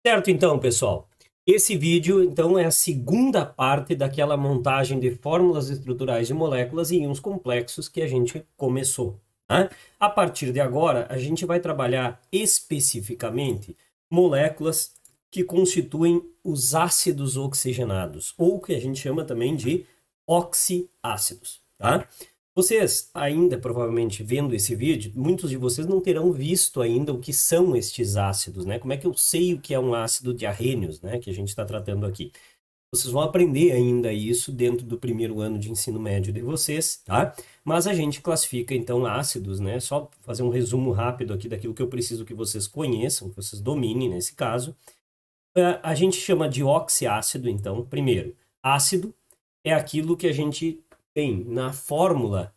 Certo, então, pessoal. Esse vídeo, então, é a segunda parte daquela montagem de fórmulas estruturais de moléculas e íons complexos que a gente começou, tá? A partir de agora, a gente vai trabalhar especificamente moléculas que constituem os ácidos oxigenados, ou que a gente chama também de oxiácidos, tá? Vocês ainda, provavelmente, vendo esse vídeo, muitos de vocês não terão visto ainda o que são estes ácidos, né? Como é que eu sei o que é um ácido de arrênios, né? Que a gente está tratando aqui. Vocês vão aprender ainda isso dentro do primeiro ano de ensino médio de vocês, tá? Mas a gente classifica, então, ácidos, né? Só fazer um resumo rápido aqui daquilo que eu preciso que vocês conheçam, que vocês dominem nesse caso. A gente chama de oxiácido, então, primeiro. Ácido é aquilo que a gente tem na fórmula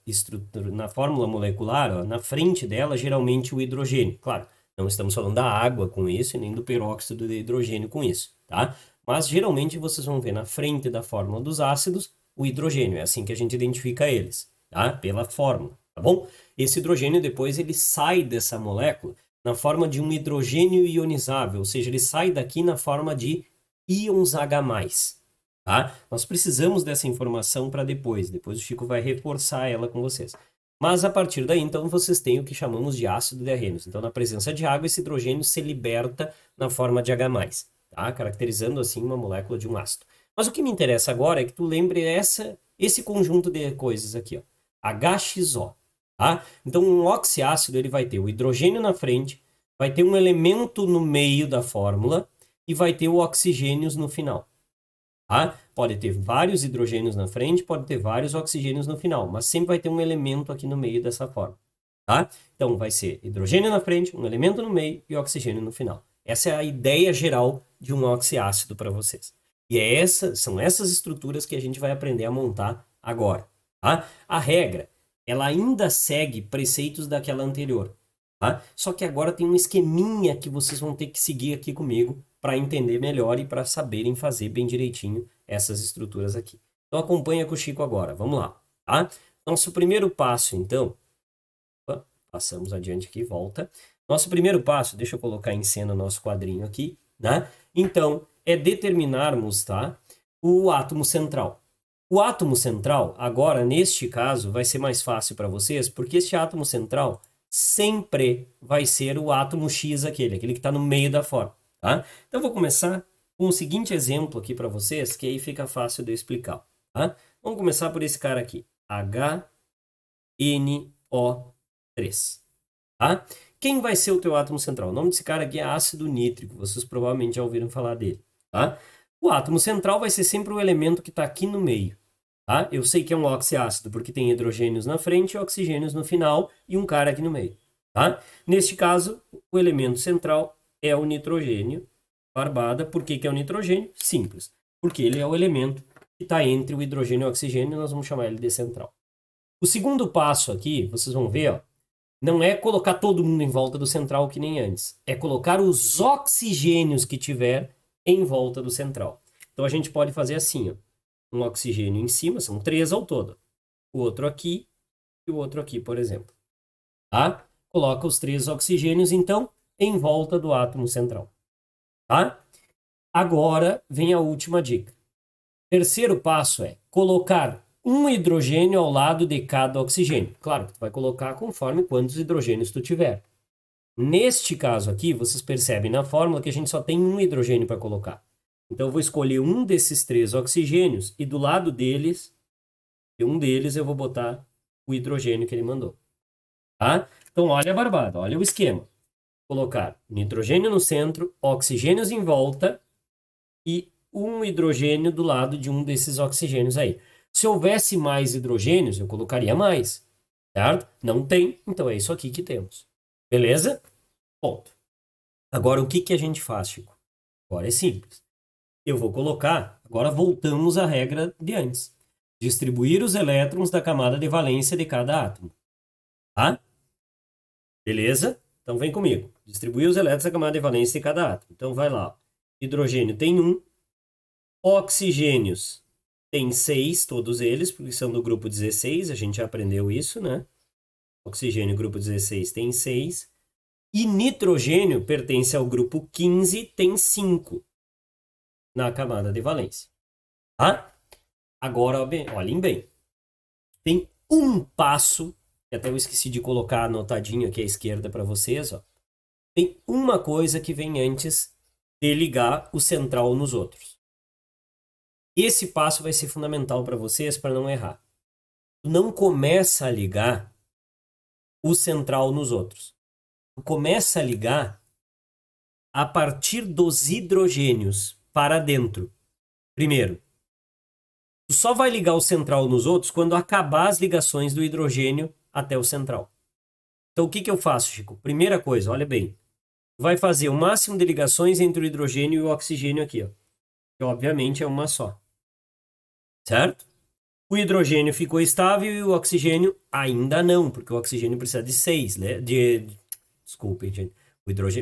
na fórmula molecular, ó, na frente dela, geralmente o hidrogênio. Claro, não estamos falando da água com isso, nem do peróxido de hidrogênio com isso, tá? Mas geralmente vocês vão ver na frente da fórmula dos ácidos o hidrogênio, é assim que a gente identifica eles, tá? Pela fórmula, tá bom? Esse hidrogênio depois ele sai dessa molécula na forma de um hidrogênio ionizável, ou seja, ele sai daqui na forma de íons H+. Tá? Nós precisamos dessa informação para depois o Chico vai reforçar ela com vocês. Mas a partir daí, então, vocês têm o que chamamos de ácido de arrênios. Então, na presença de água, esse hidrogênio se liberta na forma de H+, tá? Caracterizando assim uma molécula de um ácido. Mas o que me interessa agora é que tu lembre esse conjunto de coisas aqui, ó. HXO, tá? Então, um oxiácido ele vai ter o hidrogênio na frente, vai ter um elemento no meio da fórmula e vai ter o oxigênios no final. Tá? Pode ter vários hidrogênios na frente, pode ter vários oxigênios no final, mas sempre vai ter um elemento aqui no meio dessa forma. Tá? Então, vai ser hidrogênio na frente, um elemento no meio e oxigênio no final. Essa é a ideia geral de um oxiácido para vocês. E são essas estruturas que a gente vai aprender a montar agora. Tá? A regra, ela ainda segue preceitos daquela anterior. Tá? Só que agora tem um esqueminha que vocês vão ter que seguir aqui comigo para entender melhor e para saberem fazer bem direitinho essas estruturas aqui. Então acompanha com o Chico agora, vamos lá, tá? Nosso primeiro passo, então, passamos adiante aqui, volta. Nosso primeiro passo, deixa eu colocar em cena o nosso quadrinho aqui, né? Então, é determinarmos, tá? O átomo central. O átomo central, agora, neste caso, vai ser mais fácil para vocês, porque este átomo central sempre vai ser o átomo X aquele que está no meio da forma, tá? Então, eu vou começar com o seguinte exemplo aqui para vocês, que aí fica fácil de eu explicar, tá? Vamos começar por esse cara aqui, HNO3, tá? Quem vai ser o teu átomo central? O nome desse cara aqui é ácido nítrico, vocês provavelmente já ouviram falar dele, tá? O átomo central vai ser sempre o elemento que está aqui no meio, tá? Eu sei que é um oxiácido porque tem hidrogênios na frente e oxigênios no final e um cara aqui no meio, tá? Neste caso, o elemento central é o nitrogênio, barbada. Por que que é o nitrogênio? Simples, porque ele é o elemento que está entre o hidrogênio e o oxigênio, nós vamos chamar ele de central. O segundo passo aqui, vocês vão ver, ó, não é colocar todo mundo em volta do central que nem antes. É colocar os oxigênios que tiver em volta do central. Então a gente pode fazer assim, ó. Um oxigênio em cima, são três ao todo. O outro aqui e o outro aqui, por exemplo. Tá? Coloca os três oxigênios, então, em volta do átomo central. Tá? Agora vem a última dica. Terceiro passo é colocar um hidrogênio ao lado de cada oxigênio. Claro que tu vai colocar conforme quantos hidrogênios tu tiver. Neste caso aqui, vocês percebem na fórmula que a gente só tem um hidrogênio para colocar. Então, eu vou escolher um desses três oxigênios e do lado deles, de um deles, eu vou botar o hidrogênio que ele mandou. Tá? Então, olha a barbada, olha o esquema. Colocar nitrogênio no centro, oxigênios em volta e um hidrogênio do lado de um desses oxigênios aí. Se houvesse mais hidrogênios, eu colocaria mais, certo? Não tem, então é isso aqui que temos. Beleza? Ponto. Agora, o que que a gente faz, Chico? Agora é simples. Eu vou colocar, agora voltamos à regra de antes. Distribuir os elétrons da camada de valência de cada átomo. Tá? Beleza? Então vem comigo. Distribuir os elétrons da camada de valência de cada átomo. Então vai lá. Hidrogênio tem um. Oxigênios tem 6, todos eles, porque são do grupo 16. A gente já aprendeu isso, né? Oxigênio, grupo 16, tem 6. E nitrogênio pertence ao grupo 15, tem 5 na camada de valência. Tá? Agora, olhem bem. Tem um passo, que até eu esqueci de colocar anotadinho aqui à esquerda para vocês. Ó. Tem uma coisa que vem antes de ligar o central nos outros. Esse passo vai ser fundamental para vocês para não errar. Não começa a ligar o central nos outros. Começa a ligar a partir dos hidrogênios para dentro. Primeiro, tu só vai ligar o central nos outros quando acabar as ligações do hidrogênio até o central. Então, o que eu faço, Chico? Primeira coisa, olha bem. Vai fazer o máximo de ligações entre o hidrogênio e o oxigênio aqui, ó. Que obviamente é uma só. Certo? O hidrogênio ficou estável e o oxigênio ainda não, porque o oxigênio precisa de 6, né? Desculpem, gente.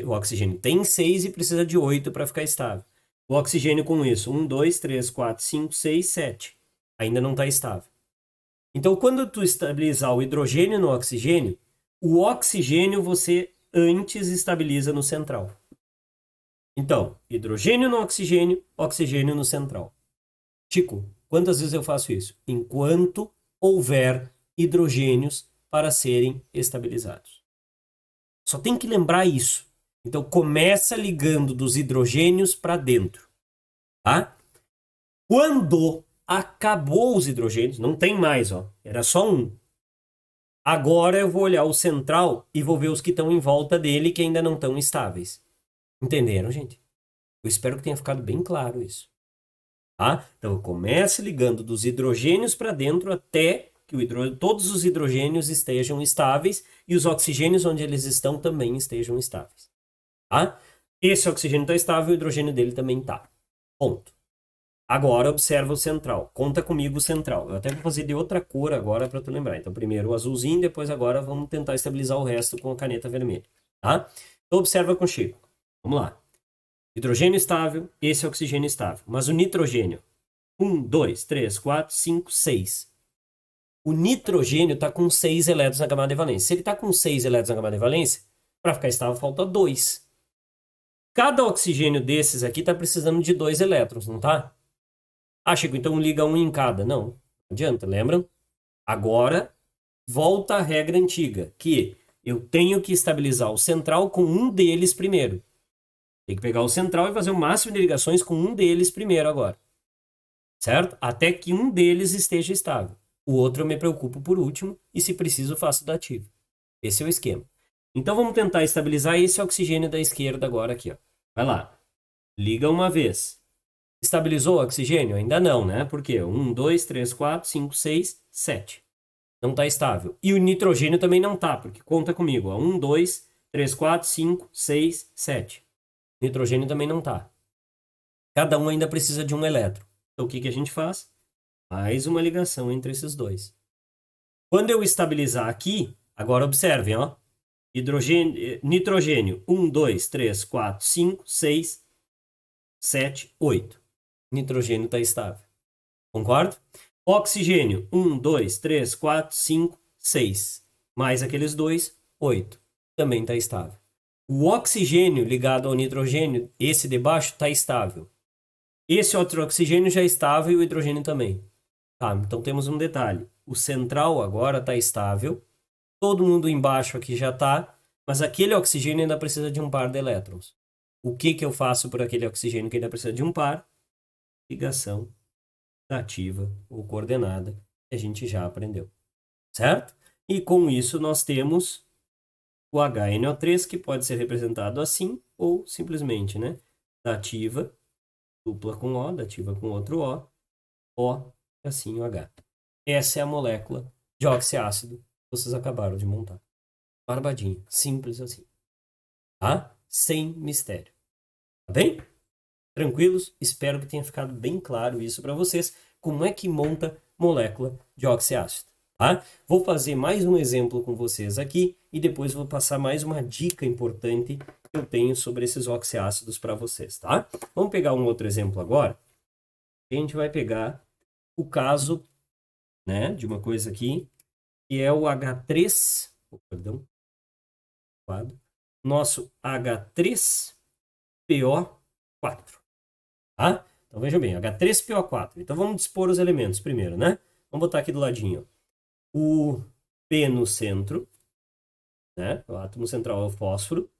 O oxigênio tem 6 e precisa de 8 para ficar estável. O oxigênio com isso, 1, 2, 3, 4, 5, 6, 7. Ainda não está estável. Então, quando tu estabilizar o hidrogênio no oxigênio, o oxigênio você antes estabiliza no central. Então, hidrogênio no oxigênio, oxigênio no central. Chico, quantas vezes eu faço isso? Enquanto houver hidrogênios para serem estabilizados. Só tem que lembrar isso. Então, começa ligando dos hidrogênios para dentro. Tá? Quando acabou os hidrogênios, não tem mais, ó. Era só um. Agora eu vou olhar o central e vou ver os que estão em volta dele que ainda não estão estáveis. Entenderam, gente? Eu espero que tenha ficado bem claro isso. Tá? Então, eu começo ligando dos hidrogênios para dentro até que todos os hidrogênios estejam estáveis e os oxigênios onde eles estão também estejam estáveis. Tá? Esse oxigênio está estável, o hidrogênio dele também está. Ponto. Agora, observa o central. Conta comigo o central. Eu até vou fazer de outra cor agora para tu lembrar. Então, primeiro o azulzinho, depois agora vamos tentar estabilizar o resto com a caneta vermelha. Tá? Então, observa contigo. Vamos lá. Hidrogênio estável, esse é oxigênio estável. Mas o nitrogênio, 1, 2, 3, 4, 5, 6. O nitrogênio está com 6 elétrons na camada de valência. Se ele está com 6 elétrons na camada de valência, para ficar estável falta 2. Cada oxigênio desses aqui está precisando de 2 elétrons, não tá? Ah, Chico, então liga um em cada. Não adianta, lembram? Agora, volta à regra antiga, que eu tenho que estabilizar o central com um deles primeiro. Tem que pegar o central e fazer o máximo de ligações com um deles primeiro agora. Certo? Até que um deles esteja estável. O outro eu me preocupo por último e, se preciso, faço dativo. Esse é o esquema. Então, vamos tentar estabilizar esse oxigênio da esquerda agora aqui. Ó. Vai lá. Liga uma vez. Estabilizou o oxigênio? Ainda não, né? Por quê? 1, 2, 3, 4, 5, 6, 7. Não está estável. E o nitrogênio também não está, porque conta comigo. Ó. 1, 2, 3, 4, 5, 6, 7. Nitrogênio também não está. Cada um ainda precisa de um elétron. Então, o que a gente faz? Mais uma ligação entre esses dois. Quando eu estabilizar aqui, agora observem, ó. Nitrogênio, 1, 2, 3, 4, 5, 6, 7, 8. Nitrogênio está estável. Concordo? Oxigênio, 1, 2, 3, 4, 5, 6. Mais aqueles dois, 8. Também está estável. O oxigênio ligado ao nitrogênio, esse de baixo, está estável. Esse outro oxigênio já é estável e o hidrogênio também. Tá, então temos um detalhe. O central agora está estável. Todo mundo embaixo aqui já está. Mas aquele oxigênio ainda precisa de um par de elétrons. O que eu faço por aquele oxigênio que ainda precisa de um par? Ligação ativa ou coordenada. Que a gente já aprendeu. Certo? E com isso nós temos o HNO3, que pode ser representado assim ou simplesmente, né? Dativa dupla com O, dativa com outro O, e assim o H. Essa é a molécula de oxiácido que vocês acabaram de montar. Barbadinho, simples assim. Tá? Sem mistério. Tá bem? Tranquilos? Espero que tenha ficado bem claro isso para vocês. Como é que monta molécula de oxiácido. Tá? Vou fazer mais um exemplo com vocês aqui e depois vou passar mais uma dica importante que eu tenho sobre esses oxiácidos para vocês, tá? Vamos pegar um outro exemplo agora. A gente vai pegar o caso, né, de uma coisa aqui, que é o H3, perdão, nosso H3PO4. Tá? Então veja bem, H3PO4. Então vamos dispor os elementos primeiro, né? Vamos botar aqui do ladinho. O P no centro, né? O átomo central é o fósforo.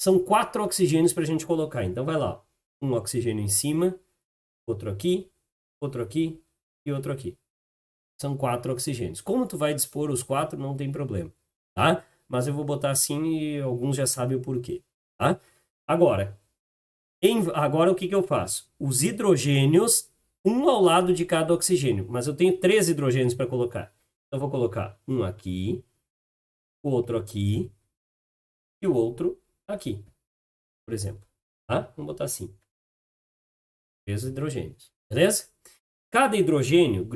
São 4 oxigênios para a gente colocar. Então vai lá. Um oxigênio em cima, outro aqui e outro aqui. São 4 oxigênios. Como tu vai dispor os 4, não tem problema, tá? Mas eu vou botar assim e alguns já sabem o porquê, tá? Agora o que eu faço? Os hidrogênios, um ao lado de cada oxigênio, mas eu tenho 3 hidrogênios para colocar. Então eu vou colocar um aqui, o outro aqui e o outro aqui, por exemplo. Tá? Vamos botar assim. 3 hidrogênios, beleza? Cada hidrogênio,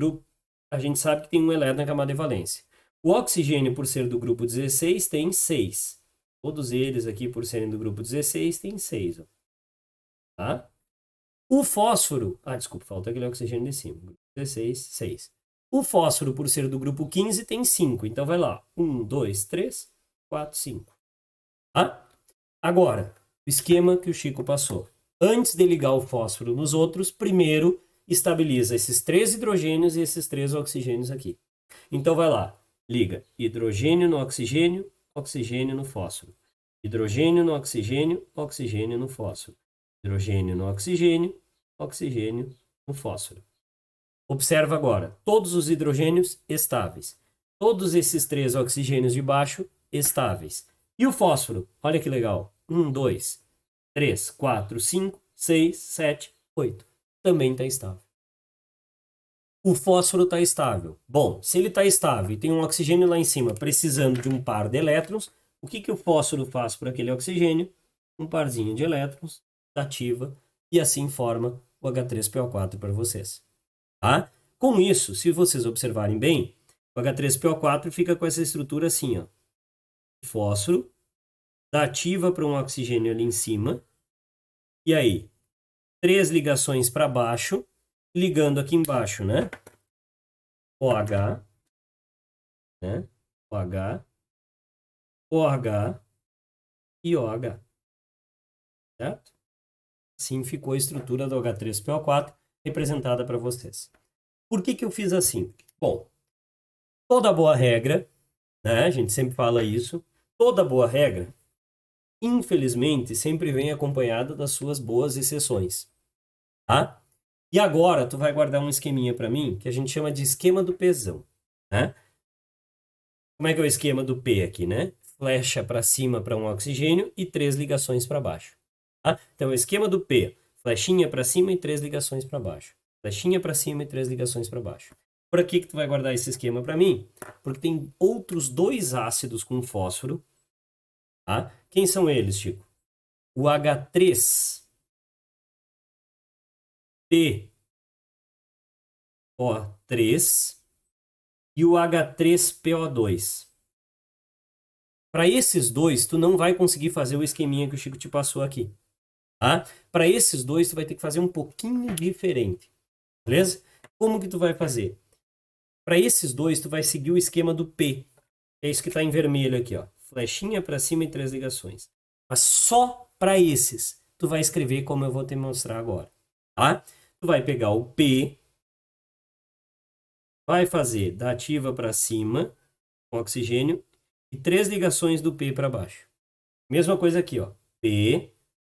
a gente sabe que tem um elétron na camada de valência. O oxigênio, por ser do grupo 16, tem 6. Todos eles aqui, por serem do grupo 16, tem 6. Ó. Tá? O fósforo... desculpa, falta aquele oxigênio de cima. 16, 6. O fósforo, por ser do grupo 15, tem 5. Então vai lá. 1, 2, 3, 4, 5. Tá? Agora, o esquema que o Chico passou. Antes de ligar o fósforo nos outros, primeiro estabiliza esses 3 hidrogênios e esses 3 oxigênios aqui. Então vai lá, liga hidrogênio no oxigênio, oxigênio no fósforo. Hidrogênio no oxigênio, oxigênio no fósforo. Hidrogênio no oxigênio, oxigênio no fósforo. Observa agora, todos os hidrogênios estáveis. Todos esses 3 oxigênios de baixo estáveis. E o fósforo? Olha que legal. 1, 2, 3, 4, 5, 6, 7, 8. Também está estável. O fósforo está estável. Bom, se ele está estável e tem um oxigênio lá em cima precisando de um par de elétrons, o que o fósforo faz por aquele oxigênio? Um parzinho de elétrons, ativa, e assim forma o H3PO4 para vocês. Tá? Com isso, se vocês observarem bem, o H3PO4 fica com essa estrutura assim, ó. Fósforo, dá ativa para um oxigênio ali em cima, e aí, 3 ligações para baixo, ligando aqui embaixo, né? OH, né? OH, OH e OH. Certo? Assim ficou a estrutura do H3PO4 representada para vocês. Por que eu fiz assim? Bom, toda boa regra, né? A gente sempre fala isso, toda boa regra, infelizmente, sempre vem acompanhada das suas boas exceções. Tá? E agora tu vai guardar um esqueminha para mim que a gente chama de esquema do Pzão, né? Como é que é o esquema do P aqui, né? Flecha para cima para um oxigênio e 3 ligações para baixo. Tá? Então, o esquema do P, flechinha para cima e 3 ligações para baixo. Flechinha para cima e 3 ligações para baixo. Por que tu vai guardar esse esquema para mim? Porque tem outros 2 ácidos com fósforo. Tá? Quem são eles, Chico? O H3 PO3 e o H3PO2. Para esses dois, tu não vai conseguir fazer o esqueminha que o Chico te passou aqui. Tá? Para esses dois, tu vai ter que fazer um pouquinho diferente. Beleza? Como que tu vai fazer? Para esses dois, tu vai seguir o esquema do P. É isso que está em vermelho aqui, ó. Flechinha para cima e 3 ligações. Mas só para esses, tu vai escrever como eu vou te mostrar agora. Tá? Tu vai pegar o P, vai fazer da ativa para cima, com oxigênio, e 3 ligações do P para baixo. Mesma coisa aqui, ó. P,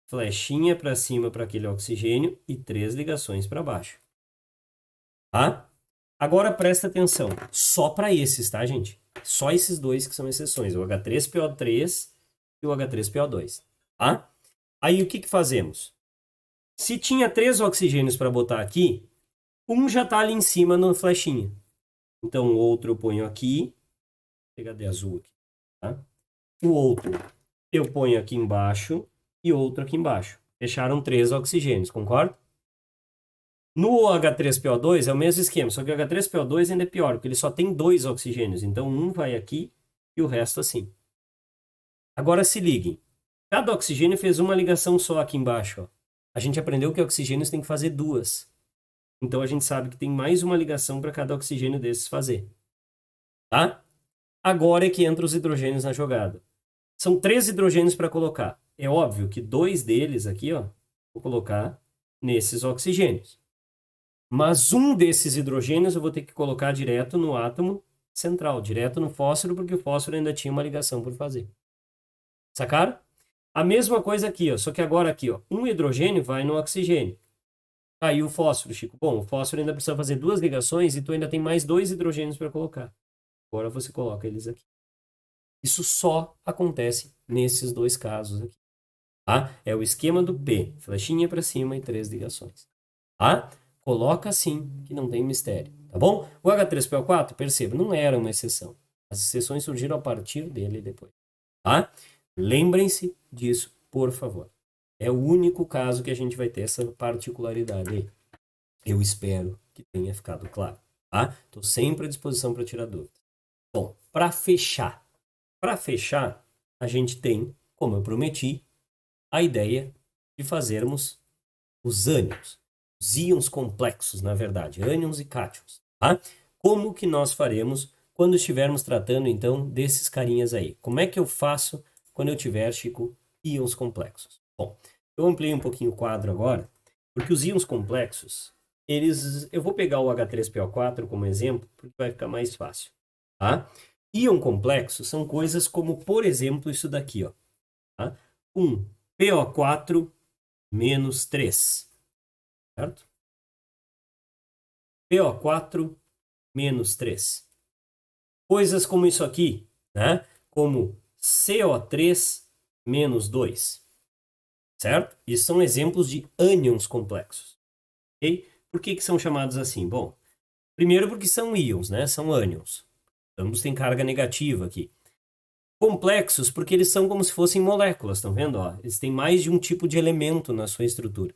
flechinha para cima para aquele oxigênio e 3 ligações para baixo. Tá? Agora presta atenção. Só para esses, tá, gente? Só esses dois que são exceções. O H3PO3 e o H3PO2. Tá? Aí o que fazemos? Se tinha 3 oxigênios para botar aqui, um já está ali em cima na flechinha. Então o outro eu ponho aqui. Vou pegar de azul aqui. Tá? O outro eu ponho aqui embaixo e outro aqui embaixo. Fecharam 3 oxigênios, concorda? No H3PO2 é o mesmo esquema, só que o H3PO2 ainda é pior, porque ele só tem 2 oxigênios. Então um vai aqui e o resto assim. Agora se liguem. Cada oxigênio fez uma ligação só aqui embaixo. Ó. A gente aprendeu que oxigênios tem que fazer 2. Então a gente sabe que tem mais uma ligação para cada oxigênio desses fazer. Tá? Agora é que entra os hidrogênios na jogada. São 3 hidrogênios para colocar. É óbvio que 2 deles aqui, ó, vou colocar nesses oxigênios. Mas um desses hidrogênios eu vou ter que colocar direto no átomo central, direto no fósforo, porque o fósforo ainda tinha uma ligação por fazer. Sacaram? A mesma coisa aqui, ó, só que agora aqui, ó, um hidrogênio vai no oxigênio. Aí o fósforo, Chico. Bom, o fósforo ainda precisa fazer 2 ligações e tu ainda tem mais 2 hidrogênios para colocar. Agora você coloca eles aqui. Isso só acontece nesses 2 casos aqui. Tá? É o esquema do P, flechinha para cima e 3 ligações. Tá? Coloca assim, que não tem mistério, tá bom? O H3PO4, perceba, não era uma exceção. As exceções surgiram a partir dele depois, tá? Lembrem-se disso, por favor. É o único caso que a gente vai ter essa particularidade aí. Eu espero que tenha ficado claro, tá? Estou sempre à disposição para tirar dúvidas. Bom, para fechar, a gente tem, como eu prometi, a ideia de fazermos os ânions. Os íons complexos, na verdade, ânions e cátions, tá? Como que nós faremos quando estivermos tratando, então, desses carinhas aí? Como é que eu faço quando eu tiver, Chico, íons complexos? Bom, eu ampliei um pouquinho o quadro agora, porque os íons complexos, eu vou pegar o H3PO4 como exemplo, porque vai ficar mais fácil, tá? Íon complexo são coisas como, por exemplo, isso daqui, ó, tá? Um PO4 menos 3, certo? PO4 menos 3. Coisas como isso aqui, né? Como CO3 menos 2, certo? Isso são exemplos de ânions complexos, ok? Por que são chamados assim? Bom, primeiro porque são íons, né? São ânions. Ambos têm carga negativa aqui. Complexos porque eles são como se fossem moléculas, estão vendo? Ó, eles têm mais de um tipo de elemento na sua estrutura,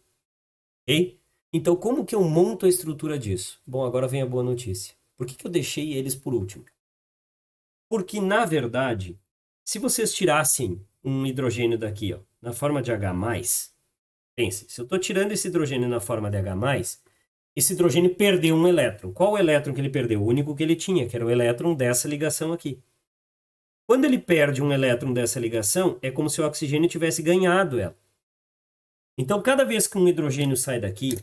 ok? Então, como que eu monto a estrutura disso? Bom, agora vem a boa notícia. Por que eu deixei eles por último? Porque, na verdade, se vocês tirassem um hidrogênio daqui, ó, na forma de H+, pense, se eu estou tirando esse hidrogênio na forma de H+, esse hidrogênio perdeu um elétron. Qual o elétron que ele perdeu? O único que ele tinha, que era o elétron dessa ligação aqui. Quando ele perde um elétron dessa ligação, é como se o oxigênio tivesse ganhado ela. Então, cada vez que um hidrogênio sai daqui,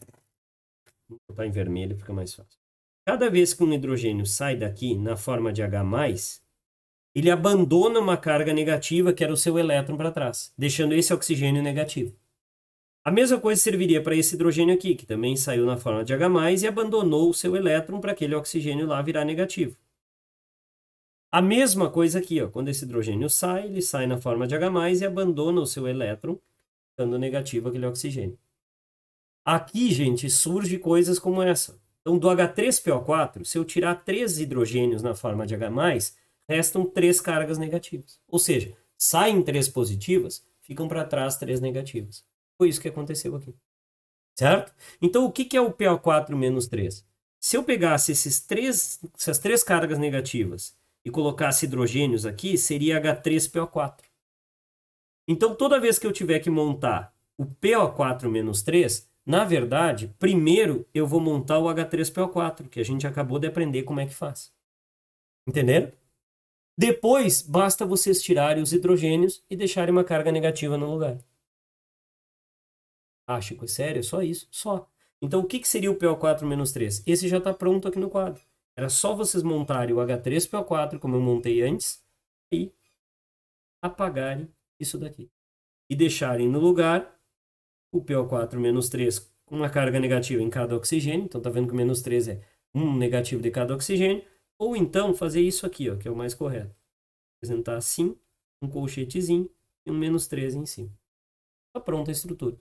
vou botar em vermelho, fica mais fácil. Cada vez que um hidrogênio sai daqui na forma de H+, ele abandona uma carga negativa, que era o seu elétron para trás, deixando esse oxigênio negativo. A mesma coisa serviria para esse hidrogênio aqui, que também saiu na forma de H+, e abandonou o seu elétron para aquele oxigênio lá virar negativo. A mesma coisa aqui, ó, quando esse hidrogênio sai, ele sai na forma de H+, e abandona o seu elétron, dando negativo aquele oxigênio. Aqui, gente, surge coisas como essa. Então, do H3PO4, se eu tirar 3 hidrogênios na forma de H+, restam 3 cargas negativas. Ou seja, saem 3 positivas, ficam para trás 3 negativas. Foi isso que aconteceu aqui. Certo? Então, o que é o PO4 menos 3? Se eu pegasse essas 3 cargas negativas e colocasse hidrogênios aqui, seria H3PO4. Então, toda vez que eu tiver que montar o PO4 menos 3, na verdade, primeiro eu vou montar o H3PO4, que a gente acabou de aprender como é que faz. Entenderam? Depois, basta vocês tirarem os hidrogênios e deixarem uma carga negativa no lugar. Ah, Chico, é sério? Só isso? Só. Então, o que seria o PO4 menos 3? Esse já está pronto aqui no quadro. Era só vocês montarem o H3PO4, como eu montei antes, e apagarem isso daqui. E deixarem no lugar o PO4 menos 3 com uma carga negativa em cada oxigênio. Então, tá vendo que o menos 3 é um negativo de cada oxigênio. Ou então, fazer isso aqui, ó, que é o mais correto. Apresentar assim, um colchetezinho e um menos 3 em cima. Tá pronta a estrutura.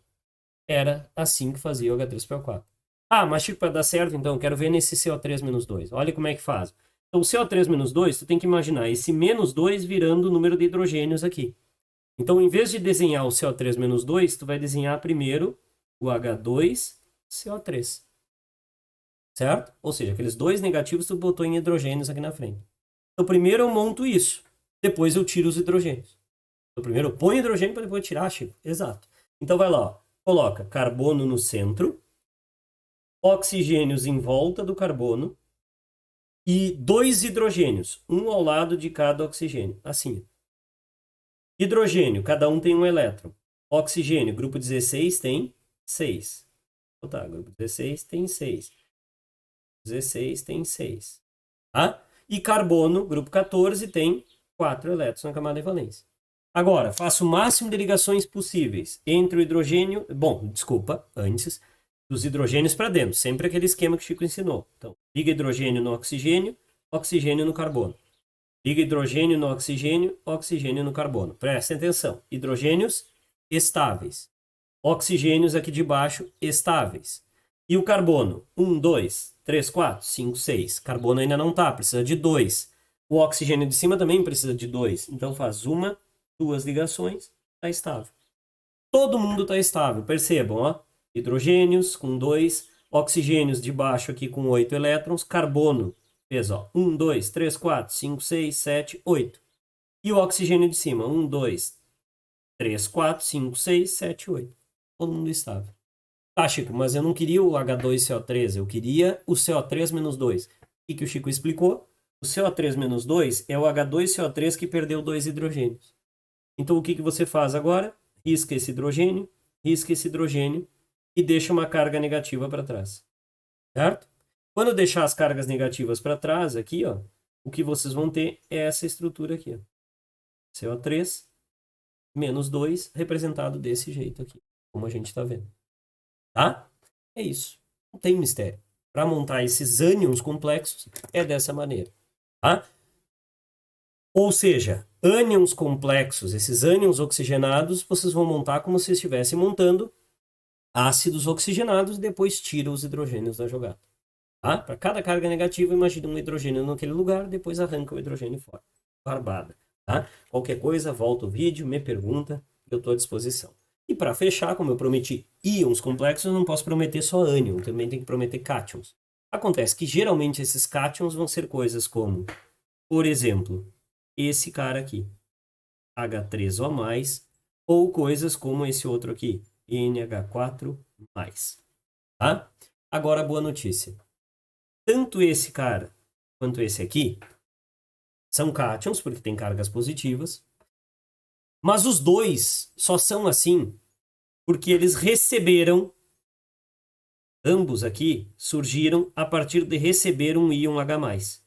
Era assim que fazia o H3PO4. Ah, mas Chico, para dar certo, então, eu quero ver nesse CO3-2. Olha como é que faz. Então, o CO3-2, tu tem que imaginar esse menos 2 virando o número de hidrogênios aqui. Então, em vez de desenhar o CO3-2, tu vai desenhar primeiro o H2CO3. Certo? Ou seja, aqueles 2 negativos tu botou em hidrogênios aqui na frente. Então, primeiro eu monto isso. Depois eu tiro os hidrogênios. Então, primeiro eu ponho hidrogênio para depois tirar, Chico. Exato. Então, vai lá, ó. Coloca carbono no centro, oxigênios em volta do carbono e 2 hidrogênios, um ao lado de cada oxigênio. Assim. Hidrogênio, cada um tem um elétron. Oxigênio, grupo 16 tem 6. Tá, grupo 16 tem 6. 16 tem 6. Tá? E carbono, grupo 14, tem 4 elétrons na camada de valência. Agora, faço o máximo de ligações possíveis entre o hidrogênio... Bom, desculpa, antes dos hidrogênios para dentro. Sempre aquele esquema que o Chico ensinou. Então, liga hidrogênio no oxigênio, oxigênio no carbono. Liga hidrogênio no oxigênio, oxigênio no carbono. Prestem atenção. Hidrogênios estáveis. Oxigênios aqui de baixo estáveis. E o carbono? 1, 2, 3, 4, 5, 6. Carbono ainda não está, precisa de 2. O oxigênio de cima também precisa de 2. Então faz uma, duas ligações, está estável. Todo mundo está estável, percebam, ó. Hidrogênios com 2, oxigênios de baixo aqui com 8 elétrons, carbono fez, ó, 1, 2, 3, 4, 5, 6, 7, 8. E o oxigênio de cima, 1, 2, 3, 4, 5, 6, 7, 8. Todo mundo estável. Tá, Chico, mas eu não queria o H2CO3, eu queria o CO3 menos 2. O que o Chico explicou? O CO3 menos 2 é o H2CO3 que perdeu 2 hidrogênios. Então o que você faz agora? Risca esse hidrogênio e deixa uma carga negativa para trás. Certo? Quando eu deixar as cargas negativas para trás, aqui, ó, o que vocês vão ter é essa estrutura aqui. Ó. CO3 menos 2, representado desse jeito aqui, como a gente está vendo. Tá? É isso. Não tem mistério. Para montar esses ânions complexos, é dessa maneira. Tá? Ou seja, ânions complexos, esses ânions oxigenados, vocês vão montar como se estivessem montando ácidos oxigenados e depois tira os hidrogênios da jogada. Tá? Para cada carga negativa, imagina um hidrogênio naquele lugar, depois arranca o hidrogênio fora. Barbada. Tá? Qualquer coisa, volta o vídeo, me pergunta, eu estou à disposição. E para fechar, como eu prometi íons complexos, eu não posso prometer só ânion, também tem que prometer cátions. Acontece que geralmente esses cátions vão ser coisas como, por exemplo, esse cara aqui, H3O+, ou coisas como esse outro aqui, NH4+. Tá? Agora, boa notícia. Tanto esse cara quanto esse aqui são cátions, porque tem cargas positivas, mas os dois só são assim porque eles receberam, ambos aqui surgiram a partir de receber um íon H+.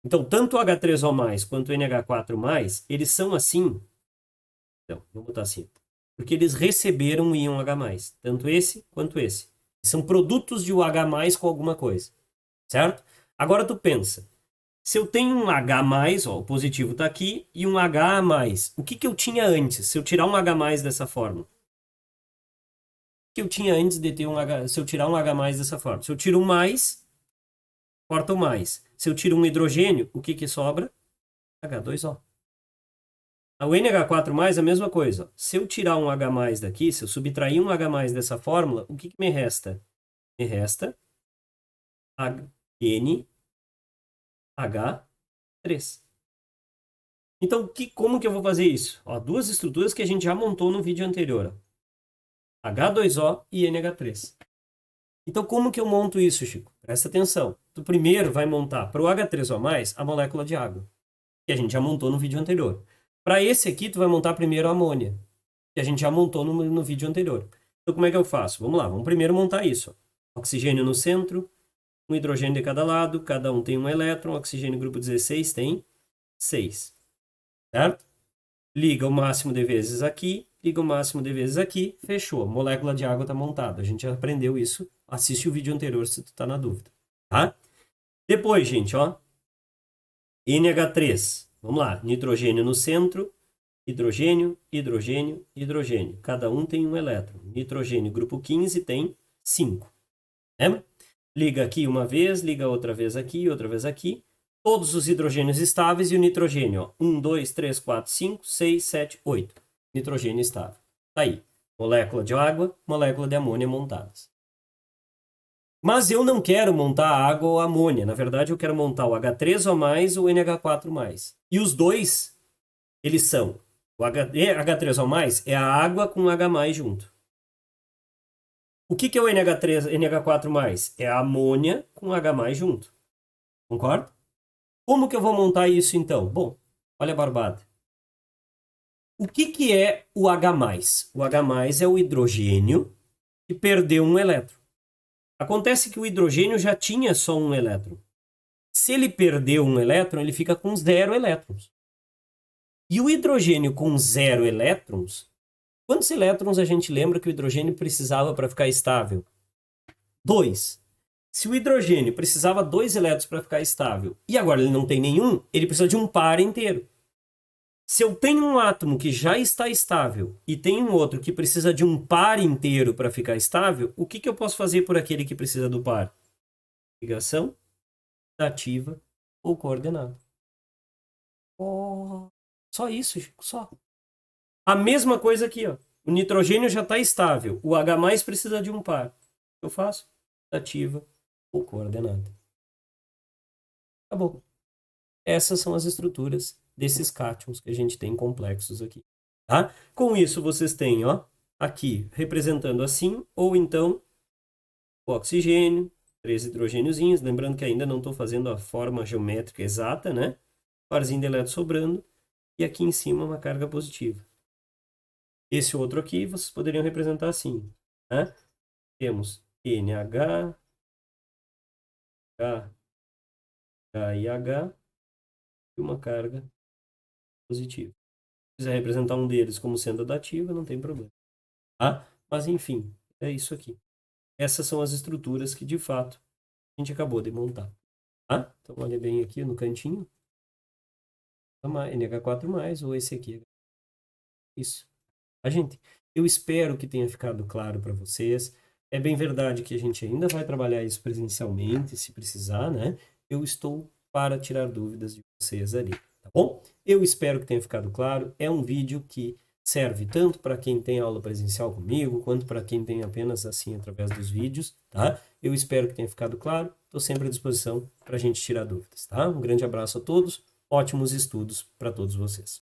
Então, tanto o H3O+, quanto o NH4+, eles são assim, então, vamos botar assim, porque eles receberam um íon H+, tanto esse quanto esse. São produtos de um H+, com alguma coisa, certo? Agora tu pensa, se eu tenho um H+, ó, o positivo está aqui, e um H a mais, o que eu tinha antes? Se eu tirar um H+ dessa forma? O que eu tinha antes de ter um H, se eu tirar um H+ dessa forma? Se eu tiro um mais, corta o mais. Se eu tiro um hidrogênio, o que sobra? H2O. O NH4+, a mesma coisa. Se eu tirar um H+ daqui, se eu subtrair um H+ dessa fórmula, o que me resta? Me resta NH3. Então, como que eu vou fazer isso? Ó, duas estruturas que a gente já montou no vídeo anterior. Ó. H2O e NH3. Então, como que eu monto isso, Chico? Presta atenção. Tu primeiro vai montar para o H3O+, a molécula de água, que a gente já montou no vídeo anterior. Para esse aqui, tu vai montar primeiro a amônia, que a gente já montou no vídeo anterior. Então, como é que eu faço? Vamos lá, vamos primeiro montar isso. Ó. Oxigênio no centro, um hidrogênio de cada lado, cada um tem um elétron, oxigênio grupo 16 tem 6. Certo? Liga o máximo de vezes aqui, liga o máximo de vezes aqui, fechou. A molécula de água está montada. A gente já aprendeu isso. Assiste o vídeo anterior se tu está na dúvida. Tá? Depois, gente, ó. NH3. Vamos lá. Nitrogênio no centro. Hidrogênio, hidrogênio, hidrogênio. Cada um tem um elétron. Nitrogênio, grupo 15, tem 5. Lembra? Liga aqui uma vez, liga outra vez aqui, outra vez aqui. Todos os hidrogênios estáveis e o nitrogênio. Ó. 1, 2, 3, 4, 5, 6, 7, 8. Nitrogênio estável. Tá aí. Molécula de água, molécula de amônia montadas. Mas eu não quero montar água ou amônia. Na verdade, eu quero montar o H3O+, ou o NH4+. E os dois, eles são... O H3O+, é a água com H+ junto. O que é o NH4+? É a amônia com H+ junto. Concorda? Como que eu vou montar isso, então? Bom, olha a barbada. O que é o H+? O H+ é o hidrogênio que perdeu um elétron. Acontece que o hidrogênio já tinha só um elétron. Se ele perdeu um elétron, ele fica com 0 elétrons. E o hidrogênio com 0 elétrons, quantos elétrons a gente lembra que o hidrogênio precisava para ficar estável? 2. Se o hidrogênio precisava 2 elétrons para ficar estável e agora ele não tem nenhum, ele precisa de um par inteiro. Se eu tenho um átomo que já está estável e tem um outro que precisa de um par inteiro para ficar estável, o que eu posso fazer por aquele que precisa do par? Ligação dativa ou coordenada. Oh, só isso, Chico, só. A mesma coisa aqui, ó. O nitrogênio já está estável. O H+ precisa de um par. O que eu faço? Dativa ou coordenada. Acabou. Essas são as estruturas desses cátions que a gente tem complexos aqui. Tá? Com isso, vocês têm, ó, aqui representando assim, ou então o oxigênio, 3 hidrogêniozinhos. Lembrando que ainda não estou fazendo a forma geométrica exata, né? Parzinho de elétron sobrando. E aqui em cima uma carga positiva. Esse outro aqui vocês poderiam representar assim. Né? Temos NH, H, H e H e uma carga positiva. Se quiser representar um deles como sendo dativa, não tem problema. Tá? Mas enfim, é isso aqui. Essas são as estruturas que de fato a gente acabou de montar. Tá? Então olha bem aqui no cantinho. NH4+, ou esse aqui. Isso. A gente, eu espero que tenha ficado claro para vocês. É bem verdade que a gente ainda vai trabalhar isso presencialmente, se precisar, né? Eu estou para tirar dúvidas de vocês ali, tá bom? Eu espero que tenha ficado claro. É um vídeo que serve tanto para quem tem aula presencial comigo, quanto para quem tem apenas assim através dos vídeos, tá? Eu espero que tenha ficado claro. Estou sempre à disposição para a gente tirar dúvidas, tá? Um grande abraço a todos. Ótimos estudos para todos vocês.